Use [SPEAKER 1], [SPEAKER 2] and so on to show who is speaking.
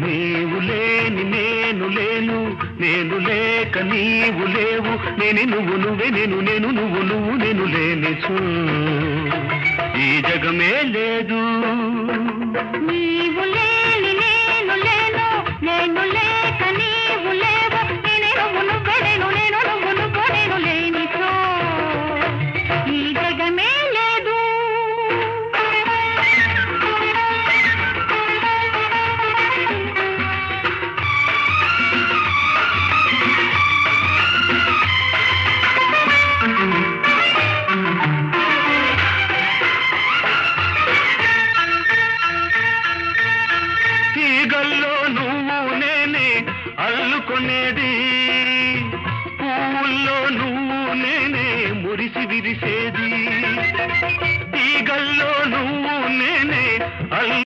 [SPEAKER 1] నీవు లేని నేను లేను, నేను లేక నీవు లేవు, నేను నువ్వు నువ్వే నేను నేను నువ్వు నువ్వు నేను లేనిచో ఈ జగమే లేదు.
[SPEAKER 2] నీవు లేని నేను లేను, నేను లేక నీవు లేవు, నేను నువ్వు నువ్వే నేను నేను నువ్వు నువ్వు నేను లేనిచో ఈ జగమే లేదు.
[SPEAKER 1] తీగల్లో నువ్వు నేనే అల్లుకొనేది, పువ్వుల్లో నువ్వు నేనే మురిసి విరిసేది.